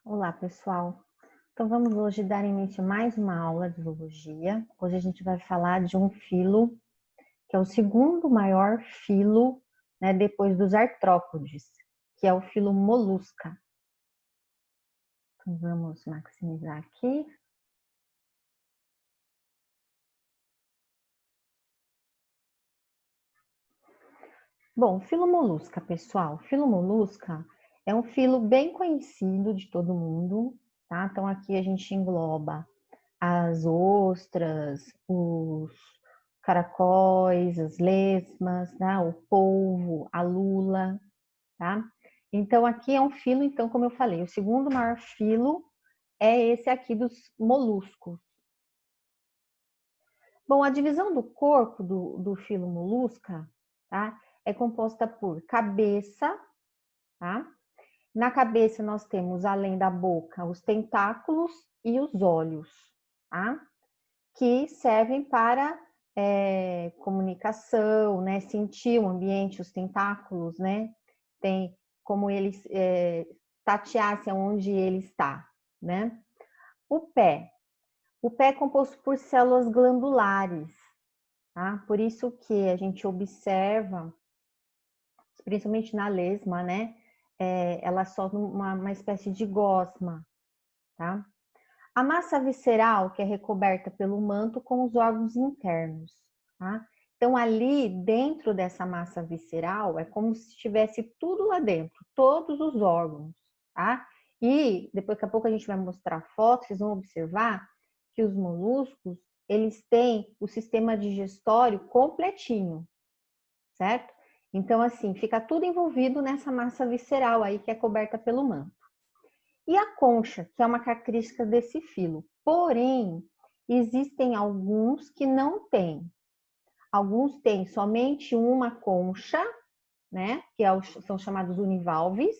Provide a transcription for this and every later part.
Olá, pessoal. Então, vamos hoje dar início a mais uma aula de zoologia. Hoje a gente vai falar de um filo, que é o segundo maior filo, né, depois dos artrópodes, que é o filo Molusca. Então, vamos maximizar aqui. Bom, filo Molusca, pessoal. Filo Molusca é um filo bem conhecido de todo mundo, tá? Então, aqui a gente engloba as ostras, os caracóis, as lesmas, né? O polvo, a lula, tá? Então, aqui é um filo, então, como eu falei, o segundo maior filo é esse aqui dos moluscos. Bom, a divisão do corpo do filo molusca, tá? É composta por cabeça, tá? Na cabeça nós temos, além da boca, os tentáculos e os olhos, tá? Que servem para comunicação, né? Sentir o ambiente, os tentáculos, né? Tem como eles tateassem onde ele está, né? O pé. O pé é composto por células glandulares, tá? Por isso que a gente observa, principalmente na lesma, né? Ela solta uma espécie de gosma, tá? A massa visceral, que é recoberta pelo manto com os órgãos internos, tá? Então, ali dentro dessa massa visceral, é como se tivesse tudo lá dentro, todos os órgãos, tá? E depois, daqui a pouco a gente vai mostrar fotos, vocês vão observar que os moluscos, eles têm o sistema digestório completinho, certo? Então, assim, fica tudo envolvido nessa massa visceral aí que é coberta pelo manto. E a concha, que é uma característica desse filo. Porém, existem alguns que não têm. Alguns têm somente uma concha, né? Que são chamados univalves,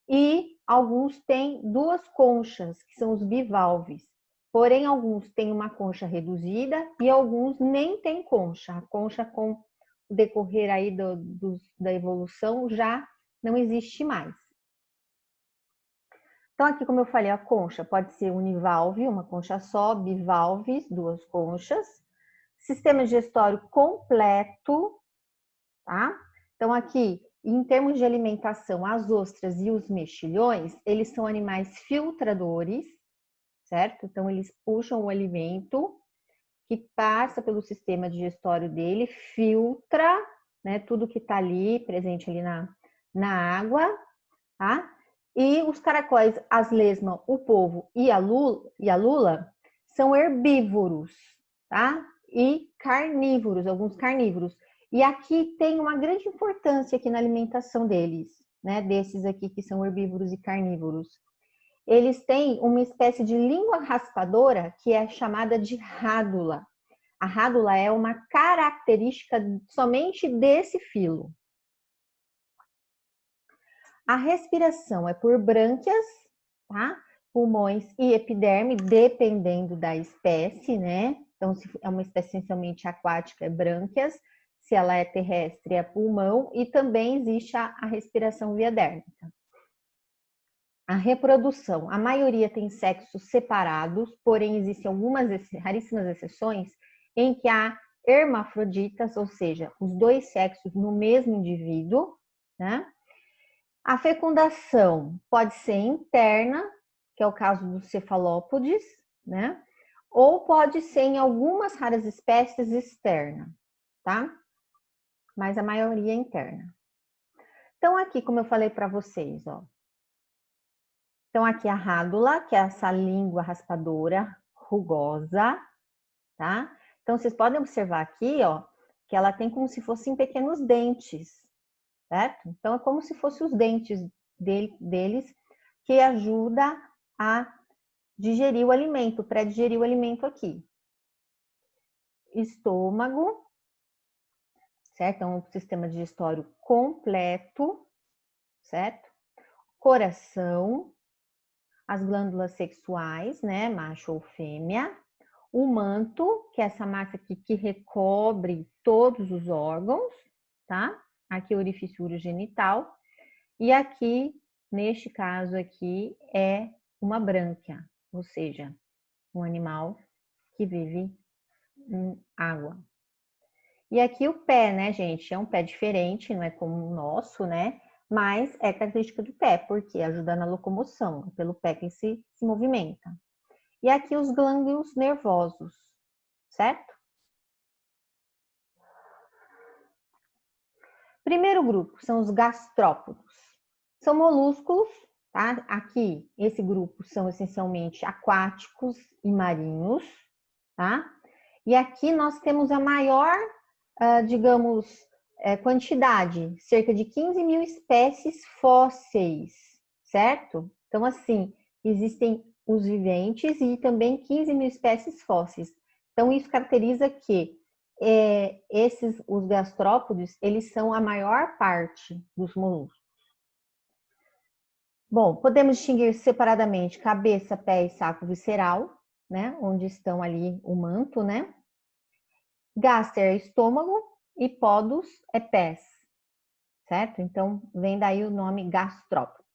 e alguns têm duas conchas, que são os bivalves. Porém, alguns têm uma concha reduzida e alguns nem têm concha. A concha, com o decorrer aí da evolução, já não existe mais. Então, aqui, como eu falei, a concha pode ser univalve, uma concha só, bivalves, duas conchas. Sistema digestório completo, tá? Então, aqui, em termos de alimentação, as ostras e os mexilhões, eles são animais filtradores, certo? Então, eles puxam o alimento que passa pelo sistema digestório dele, filtra, né, tudo que está ali, presente ali na água, tá? E os caracóis, as lesmas, o polvo e a lula são herbívoros, tá? E carnívoros, alguns carnívoros. E aqui tem uma grande importância aqui na alimentação deles, né? Desses aqui que são herbívoros e carnívoros. Eles têm uma espécie de língua raspadora que é chamada de rádula. A rádula é uma característica somente desse filo. A respiração é por brânquias, tá? Pulmões e epiderme, dependendo da espécie, né? Então, se é uma espécie essencialmente aquática, é brânquias. Se ela é terrestre, é pulmão. E também existe a respiração via dérmica. A reprodução. A maioria tem sexos separados, porém existem algumas raríssimas exceções em que há hermafroditas, ou seja, os dois sexos no mesmo indivíduo, né? A fecundação pode ser interna, que é o caso dos cefalópodes, né? Ou pode ser em algumas raras espécies externa, tá? Mas a maioria é interna. Então, aqui, como eu falei para vocês, ó. Então, aqui a rádula, que é essa língua raspadora, rugosa, tá? Então, vocês podem observar aqui, ó, que ela tem como se fossem pequenos dentes, certo? Então, é como se fossem os dentes deles que ajuda a digerir o alimento, pré-digerir o alimento aqui. Estômago, certo? Então, um sistema digestório completo, certo? Coração, as glândulas sexuais, né? Macho ou fêmea. O manto, que é essa massa aqui que recobre todos os órgãos, tá? Aqui o orifício urogenital. E aqui, neste caso aqui, é uma brânquia, ou seja, um animal que vive em água. E aqui o pé, né, gente? É um pé diferente, não é como o nosso, né? Mas é característica do pé, porque ajuda na locomoção, é pelo pé que ele se movimenta. E aqui os gânglios nervosos, certo? Primeiro grupo são os gastrópodos. São molúsculos, tá? Aqui, esse grupo são essencialmente aquáticos e marinhos, tá? E aqui nós temos a maior, digamos, quantidade, cerca de 15 mil espécies fósseis, certo? Então, assim, existem os viventes e também 15 mil espécies fósseis. Então, isso caracteriza que os gastrópodes, eles são a maior parte dos moluscos. Bom, podemos distinguir separadamente cabeça, pé e saco visceral, né? Onde estão ali o manto, né? Gaster é estômago e podos é pés, certo? Então, vem daí o nome gastrópodes.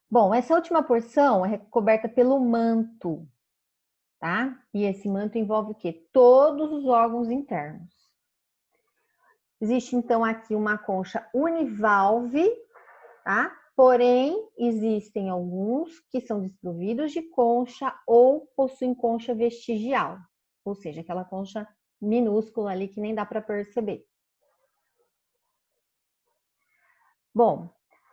Bom, essa última porção é coberta pelo manto, tá? E esse manto envolve o quê? Todos os órgãos internos. Existe, então, aqui uma concha univalve, tá? Porém, existem alguns que são desprovidos de concha ou possuem concha vestigial, ou seja, aquela concha minúscula ali que nem dá para perceber. Bom,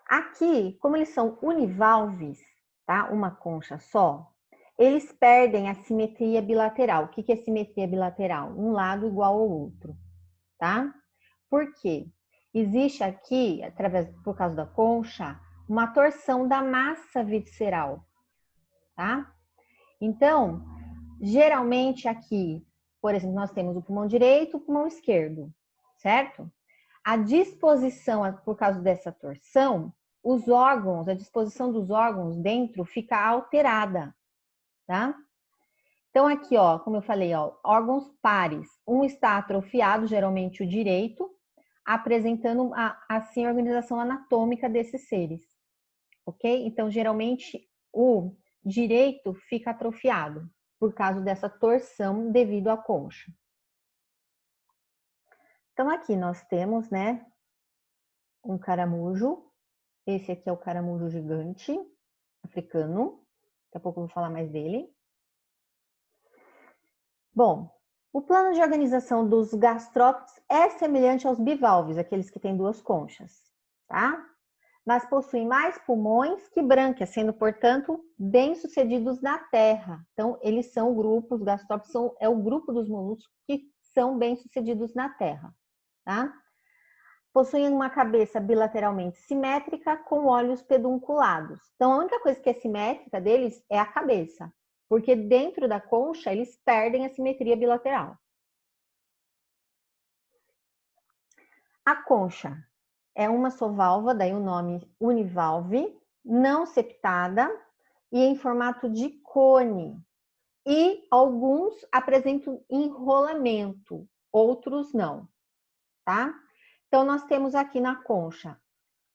aqui, como eles são univalves, tá? Uma concha só, eles perdem a simetria bilateral. O que é simetria bilateral? Um lado igual ao outro, tá? Por quê? Existe aqui, por causa da concha, uma torção da massa visceral, tá? Então, geralmente aqui, por exemplo, nós temos o pulmão direito e o pulmão esquerdo, certo? A disposição, por causa dessa torção, os órgãos, a disposição dos órgãos dentro fica alterada, tá? Então aqui, ó, como eu falei, ó, órgãos pares. Um está atrofiado, geralmente o direito, apresentando assim a organização anatômica desses seres, ok? Então, geralmente, o direito fica atrofiado por causa dessa torção devido à concha. Então, aqui nós temos, né, um caramujo. Esse aqui é o caramujo gigante africano. Daqui a pouco eu vou falar mais dele. Bom, o plano de organização dos gastrópodes é semelhante aos bivalves, aqueles que têm duas conchas, tá? Mas possuem mais pulmões que brânquias, sendo, portanto, bem-sucedidos na terra. Então, eles são o grupo, os gastrópodes é o grupo dos moluscos que são bem-sucedidos na terra, tá? Possuem uma cabeça bilateralmente simétrica com olhos pedunculados. Então, a única coisa que é simétrica deles é a cabeça, porque dentro da concha eles perdem a simetria bilateral. A concha é uma só válvula, daí o nome univalve, não septada e em formato de cone. E alguns apresentam enrolamento, outros não, tá? Então, nós temos aqui na concha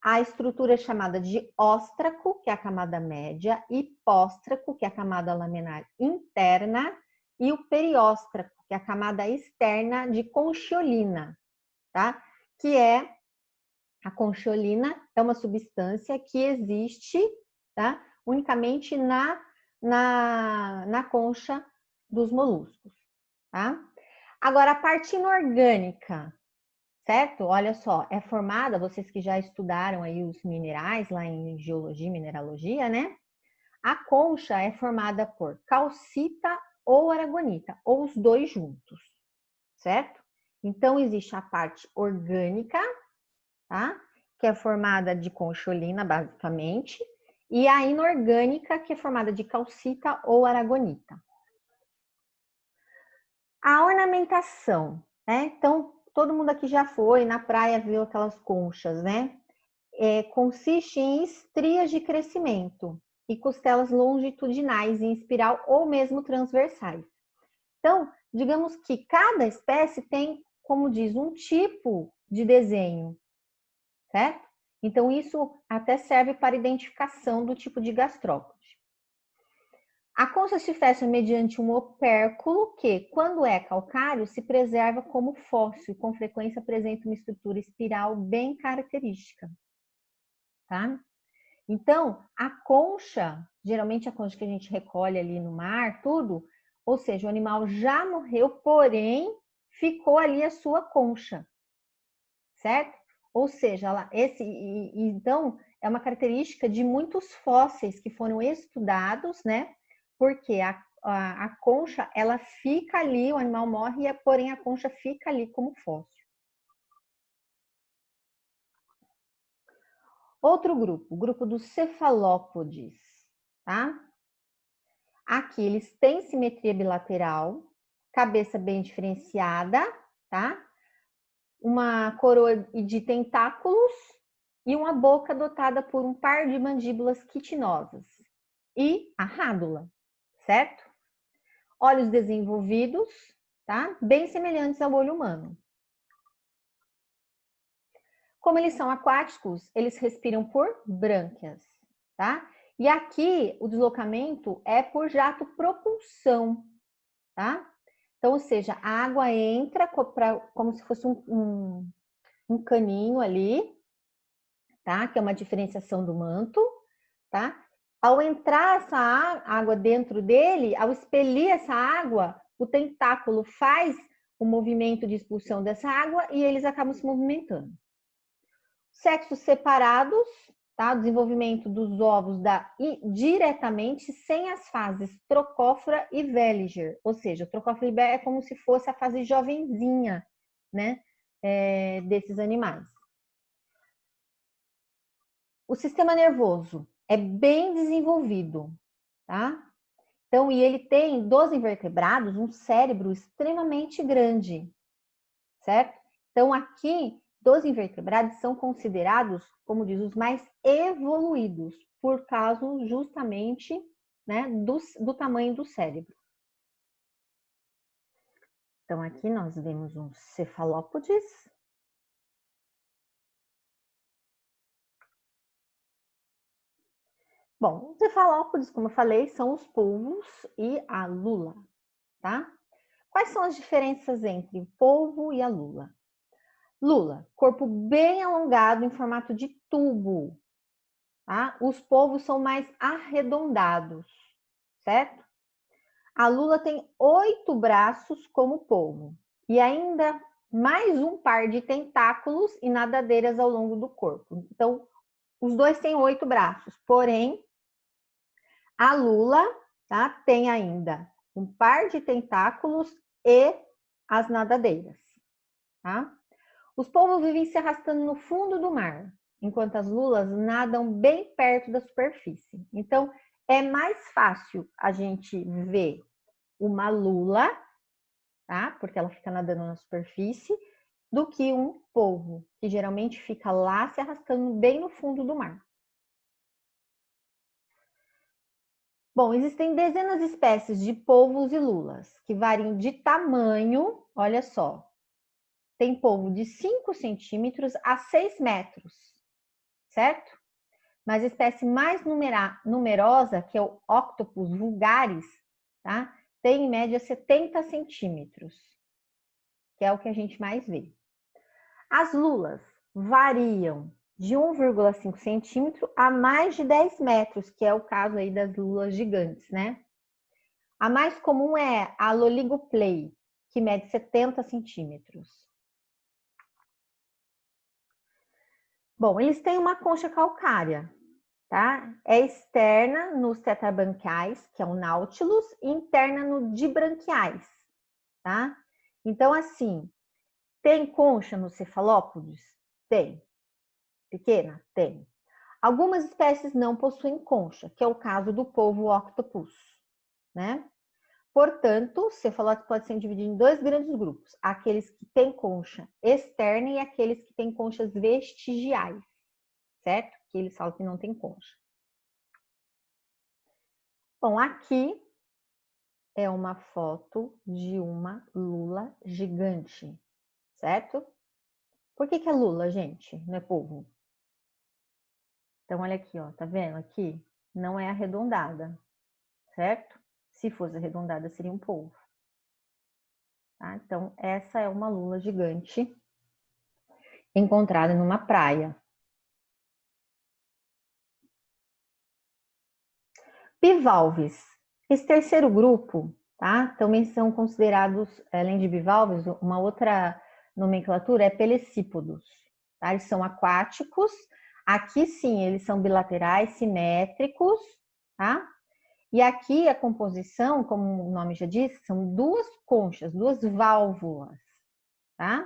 a estrutura chamada de óstraco, que é a camada média, hipóstraco, que é a camada laminar interna, e o perióstraco, que é a camada externa de conchiolina, tá? Que é a conchiolina, é uma substância que existe, tá? Unicamente na concha dos moluscos, tá? Agora, a parte inorgânica, certo? Olha só, é formada, vocês que já estudaram aí os minerais lá em geologia e mineralogia, né? A concha é formada por calcita ou aragonita, ou os dois juntos, certo? Então, existe a parte orgânica, tá? Que é formada de concholina, basicamente, e a inorgânica, que é formada de calcita ou aragonita. A ornamentação, né? Então, todo mundo aqui já foi na praia, viu aquelas conchas, né? Consiste em estrias de crescimento e costelas longitudinais em espiral ou mesmo transversais. Então, digamos que cada espécie tem, como diz, um tipo de desenho, certo? Então, isso até serve para identificação do tipo de gastrópode. A concha se fecha mediante um opérculo que, quando é calcário, se preserva como fóssil, com frequência apresenta uma estrutura espiral bem característica. Tá? Então, a concha, geralmente a concha que a gente recolhe ali no mar, tudo, ou seja, o animal já morreu, porém ficou ali a sua concha, certo? Ou seja, então é uma característica de muitos fósseis que foram estudados, né? Porque a concha, ela fica ali, o animal morre, porém a concha fica ali como fóssil. Outro grupo, o grupo dos cefalópodes, tá? Aqui eles têm simetria bilateral, cabeça bem diferenciada, tá? Uma coroa de tentáculos e uma boca dotada por um par de mandíbulas quitinosas e a rádula, certo? Olhos desenvolvidos, tá? Bem semelhantes ao olho humano. Como eles são aquáticos, eles respiram por brânquias, tá? E aqui o deslocamento é por jato propulsão, tá? Então, ou seja, a água entra como se fosse um caninho ali, tá? Que é uma diferenciação do manto, tá? Ao entrar essa água dentro dele, ao expelir essa água, o tentáculo faz o movimento de expulsão dessa água e eles acabam se movimentando. Sexos separados, tá? O desenvolvimento dos ovos diretamente sem as fases trocófora e Welliger, ou seja, trocófora e Welliger é como se fosse a fase jovenzinha, né? Desses animais. O sistema nervoso é bem desenvolvido, tá? Então, e ele tem, dos invertebrados, um cérebro extremamente grande, certo? Então, aqui, dos invertebrados são considerados, como diz, os mais evoluídos, por causa justamente, né, do tamanho do cérebro. Então, aqui nós vemos um cefalópodes. Bom, os cefalópodes, como eu falei, são os polvos e a lula, tá? Quais são as diferenças entre o polvo e a lula? Lula, corpo bem alongado em formato de tubo, tá? Os polvos são mais arredondados, certo? A lula tem 8 braços como o polvo e ainda mais um par de tentáculos e nadadeiras ao longo do corpo. Então, os dois têm 8 braços, porém, a lula, tá, tem ainda um par de tentáculos e as nadadeiras, tá? Os polvos vivem se arrastando no fundo do mar, enquanto as lulas nadam bem perto da superfície. Então, é mais fácil a gente ver uma lula, tá? Porque ela fica nadando na superfície, do que um polvo, que geralmente fica lá se arrastando bem no fundo do mar. Bom, existem dezenas de espécies de polvos e lulas, que variam de tamanho, olha só. Tem polvo de 5 centímetros a 6 metros, certo? Mas a espécie mais numerosa, que é o Octopus vulgaris, tá? Tem em média 70 centímetros, que é o que a gente mais vê. As lulas variam de 1,5 centímetro a mais de 10 metros, que é o caso aí das lulas gigantes, né? A mais comum é a Loligoplay, que mede 70 centímetros. Bom, eles têm uma concha calcária, tá? É externa nos tetrabranquiais, que é o Nautilus, e interna no dibranquiais, tá? Então, assim, tem concha nos cefalópodes? Tem. Pequena? Tem. Algumas espécies não possuem concha, que é o caso do polvo octopus, né? Portanto, o cefalópodes pode ser dividido em dois grandes grupos: aqueles que têm concha externa e aqueles que têm conchas vestigiais, certo? Que eles falam que não tem concha. Bom, aqui é uma foto de uma lula gigante, certo? Por que é lula, gente? Não é polvo? Então, olha aqui, ó, tá vendo aqui? Não é arredondada, certo? Se fosse arredondada, seria um polvo. Tá? Então, essa é uma lula gigante encontrada numa praia. Bivalves. Esse terceiro grupo, tá? Também são considerados, além de bivalves, uma outra nomenclatura é pelecípodos. Tá? Eles são aquáticos. Aqui sim, eles são bilaterais, simétricos, tá? E aqui a composição, como o nome já diz, são duas conchas, duas válvulas, tá?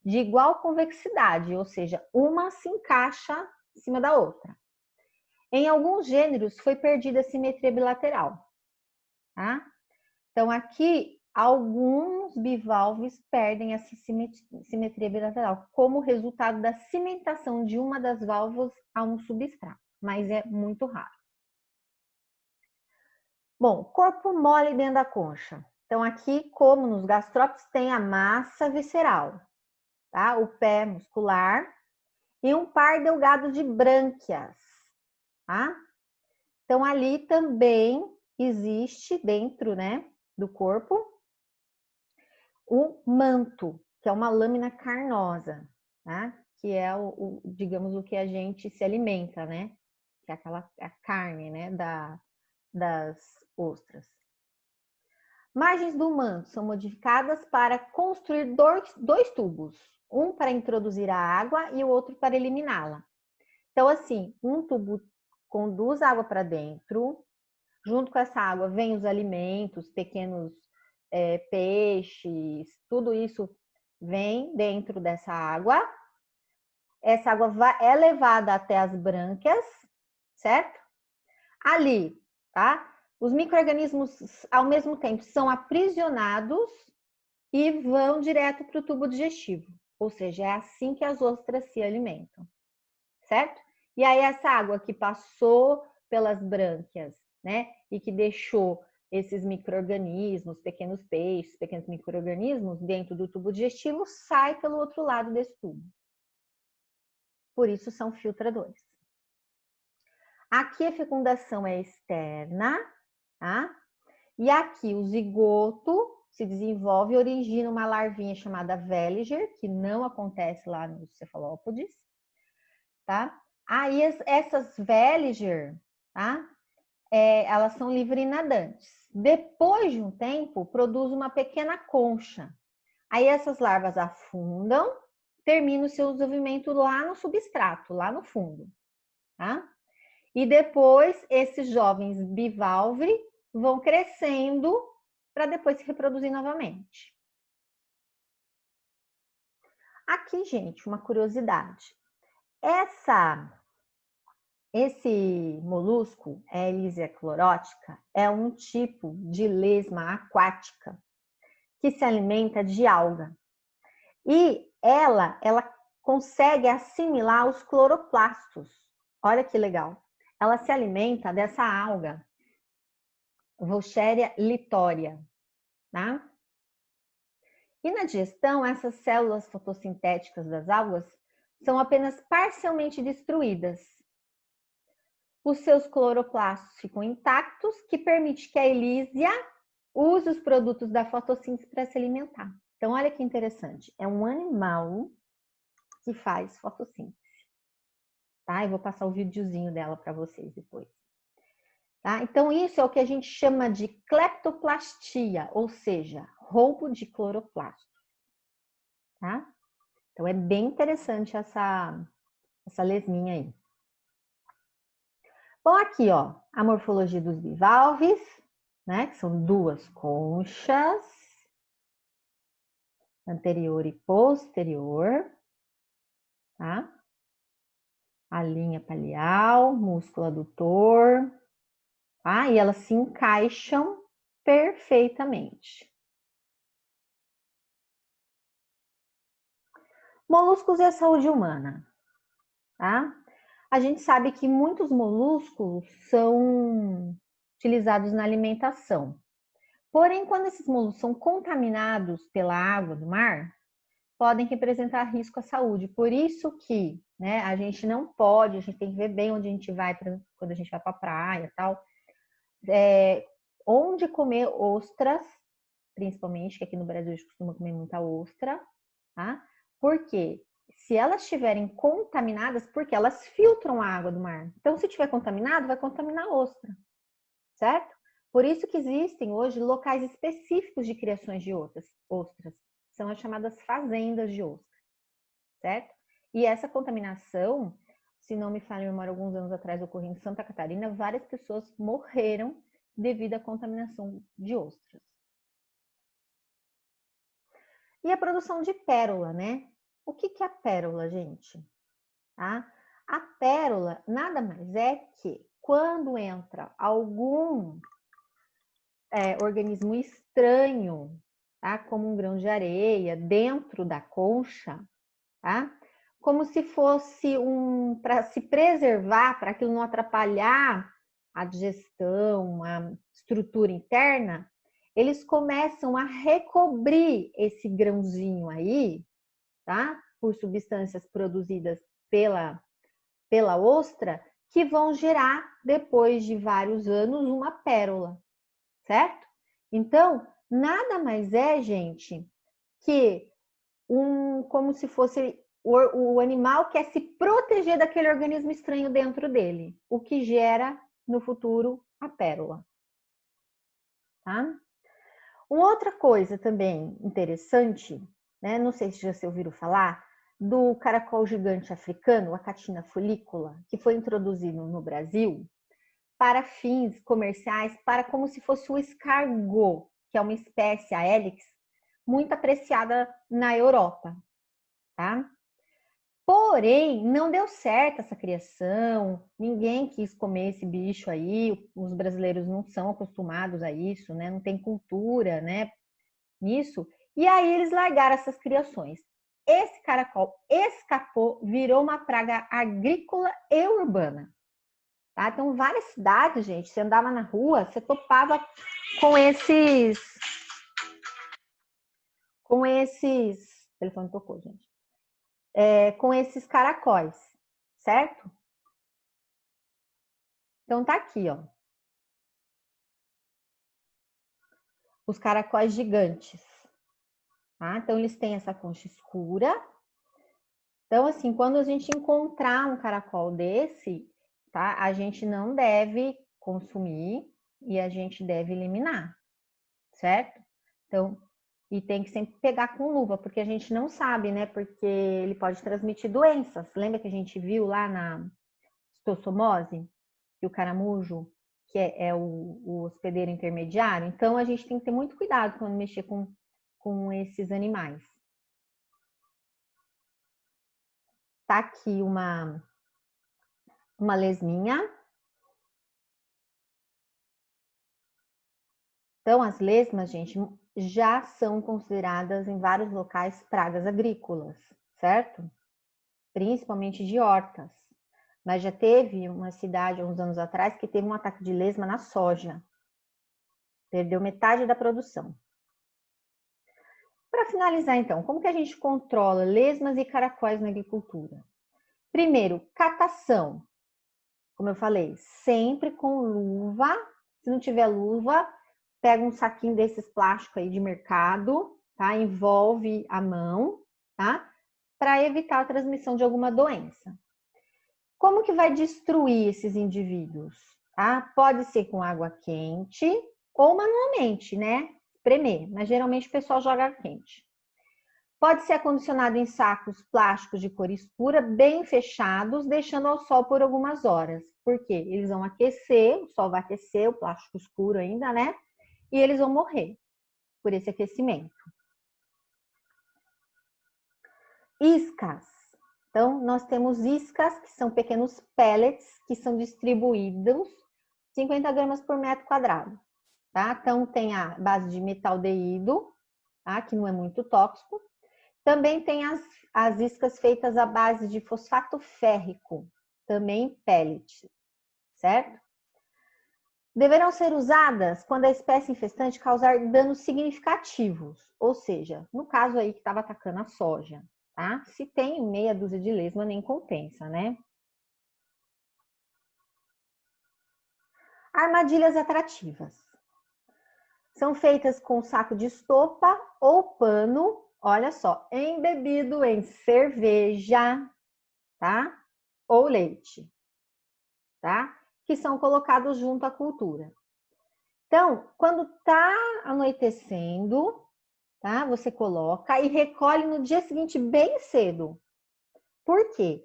De igual convexidade, ou seja, uma se encaixa em cima da outra. Em alguns gêneros foi perdida a simetria bilateral, tá? Então aqui alguns bivalves perdem essa simetria bilateral como resultado da cimentação de uma das válvulas a um substrato, mas é muito raro. Bom, corpo mole dentro da concha. Então aqui, como nos gastrópodes, tem a massa visceral, tá? O pé muscular e um par delgado de brânquias, tá? Então ali também existe dentro, né, do corpo o manto, que é uma lâmina carnosa, tá? Que é digamos, o que a gente se alimenta, né? Que é a carne, né, das ostras. Margens do manto são modificadas para construir dois tubos, um para introduzir a água e o outro para eliminá-la. Então, assim, um tubo conduz água para dentro, junto com essa água vem os alimentos, pequenos peixes, tudo isso vem dentro dessa água. Essa água é levada até as brânquias, certo? Ali, tá? Os micro-organismos, ao mesmo tempo, são aprisionados e vão direto para o tubo digestivo. Ou seja, é assim que as ostras se alimentam, certo? E aí essa água que passou pelas brânquias, né, e que deixou esses micro-organismos, pequenos peixes, pequenos micro-organismos dentro do tubo digestivo, sai pelo outro lado desse tubo. Por isso são filtradores. Aqui a fecundação é externa, tá? E aqui o zigoto se desenvolve e origina uma larvinha chamada Veliger, que não acontece lá nos cefalópodes, tá? Aí essas Veliger, tá? Elas são livre-nadantes. Depois de um tempo, produz uma pequena concha. Aí essas larvas afundam, termina o seu desenvolvimento lá no substrato, lá no fundo, tá? E depois esses jovens bivalve vão crescendo para depois se reproduzir novamente. Aqui, gente, uma curiosidade. Esse molusco, a Elysia clorótica, é um tipo de lesma aquática que se alimenta de alga. E ela consegue assimilar os cloroplastos. Olha que legal. Ela se alimenta dessa alga, Vaucheria litoria, tá? E na digestão, essas células fotossintéticas das algas são apenas parcialmente destruídas. Os seus cloroplastos ficam intactos, que permite que a Elysia use os produtos da fotossíntese para se alimentar. Então, olha que interessante. É um animal que faz fotossíntese. Tá? Eu vou passar o videozinho dela para vocês depois. Tá? Então, isso é o que a gente chama de cleptoplastia, ou seja, roubo de cloroplasto. Tá? Então, é bem interessante essa lesminha aí. Bom, aqui, ó, a morfologia dos bivalves, né? Que são duas conchas, anterior e posterior, tá? A linha palial, músculo adutor, tá? E elas se encaixam perfeitamente. Moluscos e a saúde humana, tá? A gente sabe que muitos moluscos são utilizados na alimentação. Porém, quando esses moluscos são contaminados pela água do mar, podem representar risco à saúde. Por isso que, né, a gente não pode, a gente tem que ver bem onde a gente vai quando a gente vai para a praia e tal. Onde comer ostras, principalmente, que aqui no Brasil a gente costuma comer muita ostra, tá? Porque se elas estiverem contaminadas, porque elas filtram a água do mar. Então, se estiver contaminado, vai contaminar a ostra, certo? Por isso que existem hoje locais específicos de criações de ostras. São as chamadas fazendas de ostra, certo? E essa contaminação, se não me falha a memória, alguns anos atrás ocorreu em Santa Catarina, várias pessoas morreram devido à contaminação de ostras. E a produção de pérola, né? O que é a pérola, gente? Tá? A pérola nada mais é que quando entra algum organismo estranho, tá? Como um grão de areia, dentro da concha, tá? Como se fosse para se preservar, para aquilo não atrapalhar a digestão, a estrutura interna, eles começam a recobrir esse grãozinho aí, tá? Por substâncias produzidas pela ostra, que vão gerar, depois de vários anos, uma pérola, certo? Então, nada mais é, gente, que como se fosse o animal quer se proteger daquele organismo estranho dentro dele, o que gera, no futuro, a pérola. Tá? Uma outra coisa também interessante, né? Não sei se já se ouviram falar, do caracol gigante africano, a Acatina folícula, que foi introduzido no Brasil para fins comerciais, para como se fosse o escargot, que é uma espécie, a Helix, muito apreciada na Europa, tá? Porém, não deu certo essa criação, ninguém quis comer esse bicho aí, os brasileiros não são acostumados a isso, né? Não tem cultura, né, nisso. E aí eles largaram essas criações. Esse caracol escapou, virou uma praga agrícola e urbana. Tá? Então, várias cidades, gente, você andava na rua, você topava com esses. O telefone tocou, gente. Com esses caracóis, certo? Então, tá aqui, ó. Os caracóis gigantes. Tá? Então, eles têm essa concha escura. Então, assim, quando a gente encontrar um caracol desse, tá? A gente não deve consumir e a gente deve eliminar, certo? Então, e tem que sempre pegar com luva, porque a gente não sabe, né? Porque ele pode transmitir doenças. Lembra que a gente viu lá na estossomose, que o caramujo, que é o hospedeiro intermediário? Então, a gente tem que ter muito cuidado quando mexer com esses animais. Tá aqui uma lesminha. Então, as lesmas, gente, já são consideradas em vários locais pragas agrícolas, certo? Principalmente de hortas. Mas já teve uma cidade, uns anos atrás, que teve um ataque de lesma na soja. Perdeu metade da produção. Para finalizar, então, como que a gente controla lesmas e caracóis na agricultura? Primeiro, catação. Como eu falei, sempre com luva. Se não tiver luva, pega um saquinho desses plásticos aí de mercado, tá? Envolve a mão, tá? Para evitar a transmissão de alguma doença. Como que vai destruir esses indivíduos? Tá? Pode ser com água quente ou manualmente, né? Espremer, mas geralmente o pessoal joga quente. Pode ser acondicionado em sacos plásticos de cor escura, bem fechados, deixando ao sol por algumas horas. Por quê? Eles vão aquecer, o sol vai aquecer, o plástico escuro ainda, né? E eles vão morrer por esse aquecimento. Iscas. Então, nós temos iscas, que são pequenos pellets, que são distribuídos 50 gramas por metro quadrado. Tá? Então, tem a base de metaldeído, tá? Que não é muito tóxico. Também tem as iscas feitas à base de fosfato férrico, também pellet, certo? Deverão ser usadas quando a espécie infestante causar danos significativos, ou seja, no caso aí que estava atacando a soja, tá? Se tem meia dúzia de lesma, nem compensa, né? Armadilhas atrativas. São feitas com saco de estopa ou pano, olha só, embebido em cerveja, tá? Ou leite, tá? Que são colocados junto à cultura. Então, quando tá anoitecendo, tá? Você coloca e recolhe no dia seguinte bem cedo. Por quê?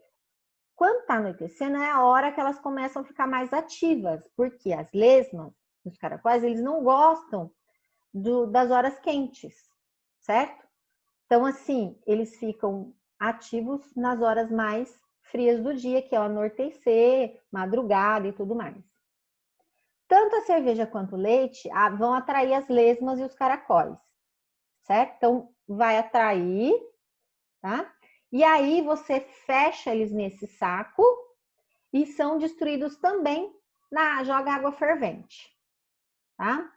Quando tá anoitecendo é a hora que elas começam a ficar mais ativas, porque as lesmas, os caracóis, eles não gostam das horas quentes, certo? Então, assim, eles ficam ativos nas horas mais frias do dia, que é o anoitecer, madrugada e tudo mais. Tanto a cerveja quanto o leite vão atrair as lesmas e os caracóis, certo? Então, vai atrair, tá? E aí você fecha eles nesse saco e são destruídos também joga água fervente, tá?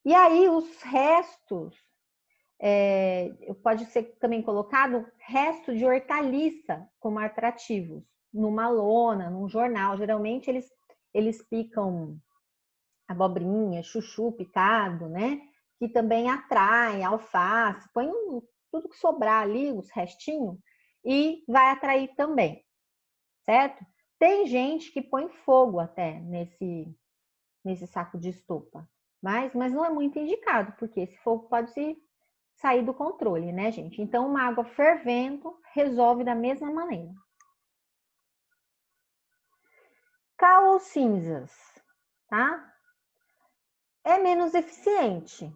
E aí os restos pode ser também colocado resto de hortaliça como atrativos, numa lona, num jornal. Geralmente eles picam abobrinha, chuchu picado, né? Que também atrai, alface, põe tudo que sobrar ali, os restinhos, e vai atrair também, certo? Tem gente que põe fogo até nesse saco de estopa, mas não é muito indicado, porque esse fogo pode sair do controle, né, gente? Então, uma água fervendo resolve da mesma maneira. Cal ou cinzas, tá? É menos eficiente,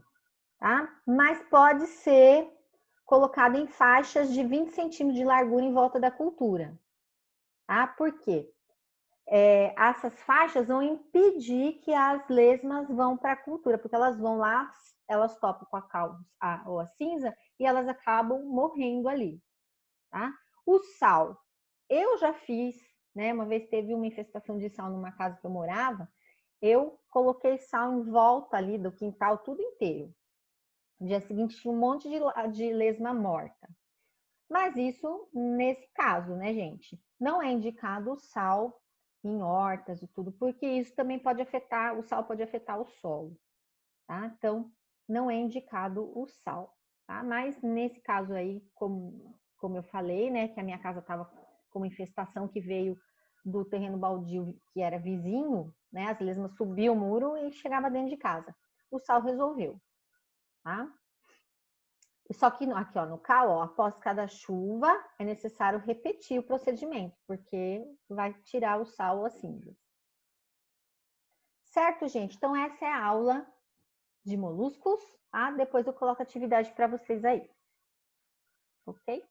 tá? Mas pode ser colocado em faixas de 20 centímetros de largura em volta da cultura, tá? Por quê? Essas faixas vão impedir que as lesmas vão para a cultura, porque elas vão lá, elas topam com a cal ou a cinza e elas acabam morrendo ali, tá? O sal, eu já fiz, né? Uma vez teve uma infestação de sal numa casa que eu morava, eu coloquei sal em volta ali do quintal, tudo inteiro. No dia seguinte tinha um monte de lesma morta. Mas isso nesse caso, né, gente? Não é indicado o sal em hortas e tudo, porque isso também pode afetar, o sal pode afetar o solo, tá? Então, não é indicado o sal, tá? Mas nesse caso aí, como eu falei, né, que a minha casa estava com uma infestação que veio do terreno baldio que era vizinho, né? As lesmas subiam o muro e chegava dentro de casa. O sal resolveu, tá? Só que aqui, ó, no cal, ó, após cada chuva, é necessário repetir o procedimento, porque vai tirar o sal ou a cinza. Certo, gente? Então, essa é a aula de moluscos, tá? Depois eu coloco atividade para vocês aí. Ok?